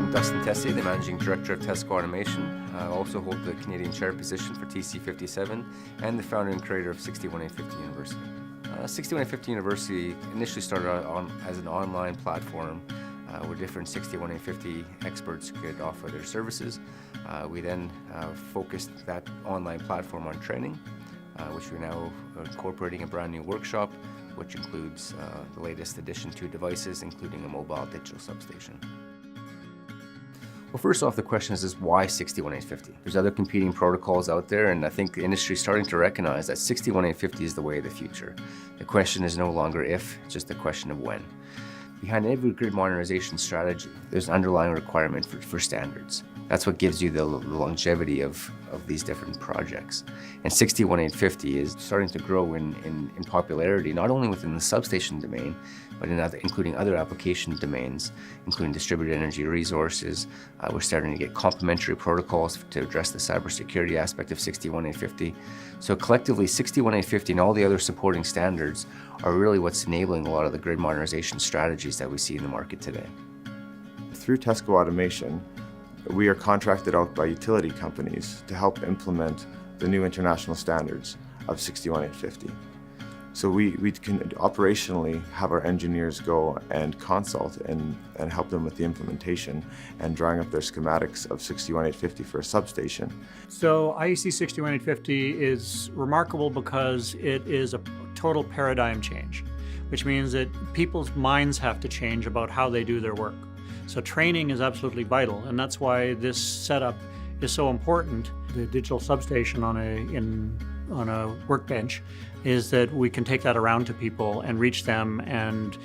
I'm Dustin Tessier, the Managing Director of Tesco Automation. I also hold the Canadian Chair position for TC57 and the founder and creator of 61850 University. 61850 University initially started out as an online platform where different 61850 experts could offer their services. We then focused that online platform on training, which we're now incorporating a brand new workshop, which includes the latest addition to devices, including a mobile digital substation. Well, first off, the question is why 61850? There's other competing protocols out there, and I think the industry is starting to recognize that 61850 is the way of the future. The question is no longer if, it's just a question of when. Behind every grid modernization strategy, there's an underlying requirement for standards. That's what gives you the longevity of these different projects. And 61850 is starting to grow in popularity, not only within the substation domain, but including other application domains, including distributed energy resources. We're starting to get complementary protocols to address the cybersecurity aspect of 61850. So collectively, 61850 and all the other supporting standards are really what's enabling a lot of the grid modernization strategies that we see in the market today. Through Tesco Automation, we are contracted out by utility companies to help implement the new international standards of 61850. So we can operationally have our engineers go and consult and help them with the implementation and drawing up their schematics of 61850 for a substation. So IEC 61850 is remarkable because it is a total paradigm change, which means that people's minds have to change about how they do their work. So training is absolutely vital, and that's why this setup is so important. The digital substation on a workbench is that we can take that around to people and reach them and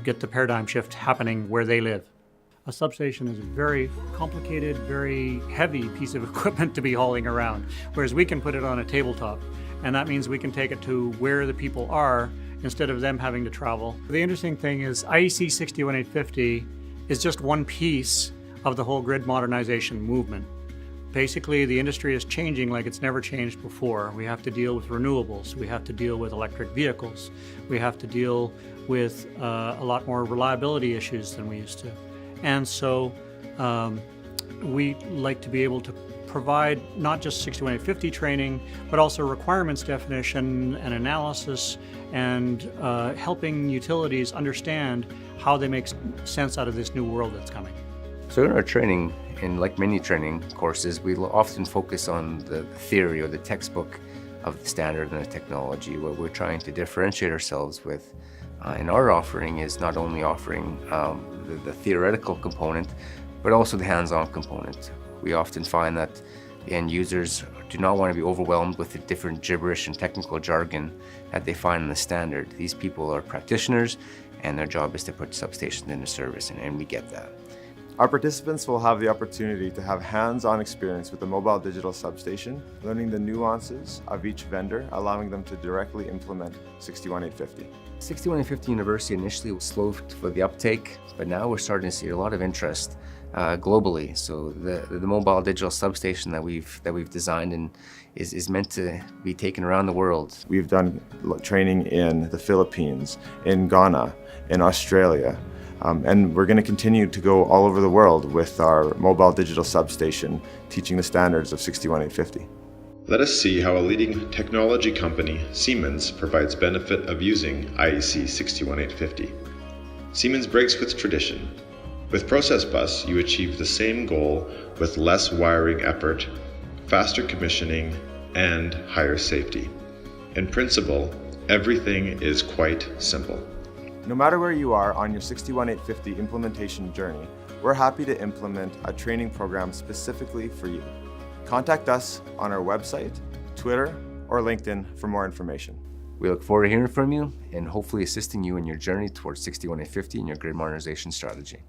get the paradigm shift happening where they live. A substation is a very complicated, very heavy piece of equipment to be hauling around, whereas we can put it on a tabletop, and that means we can take it to where the people are instead of them having to travel. The interesting thing is IEC 61850 is just one piece of the whole grid modernization movement. Basically, the industry is changing like it's never changed before. We have to deal with renewables, we have to deal with electric vehicles, we have to deal with a lot more reliability issues than we used to. And so we like to be able to provide not just 61850 training, but also requirements definition and analysis and helping utilities understand how they make sense out of this new world that's coming. So in our training, and like many training courses, we often focus on the theory or the textbook of the standard and the technology. What we're trying to differentiate ourselves with in our offering is not only offering the theoretical component, but also the hands-on component. We often find that the end users do not want to be overwhelmed with the different gibberish and technical jargon that they find in the standard. These people are practitioners, and their job is to put substations into service, and we get that. Our participants will have the opportunity to have hands-on experience with the mobile digital substation, learning the nuances of each vendor, allowing them to directly implement 61850. 61850 University initially was slow for the uptake, but now we're starting to see a lot of interest globally. So the mobile digital substation that we've designed and is meant to be taken around the world. We've done training in the Philippines, in Ghana, in Australia, and we're going to continue to go all over the world with our mobile digital substation, teaching the standards of 61850. Let us see how a leading technology company, Siemens, provides benefit of using IEC 61850. Siemens breaks with tradition. With Process Bus, you achieve the same goal with less wiring effort, faster commissioning, and higher safety. In principle, everything is quite simple. No matter where you are on your 61850 implementation journey, we're happy to implement a training program specifically for you. Contact us on our website, Twitter, or LinkedIn for more information. We look forward to hearing from you and hopefully assisting you in your journey towards 61850 and your grid modernization strategy.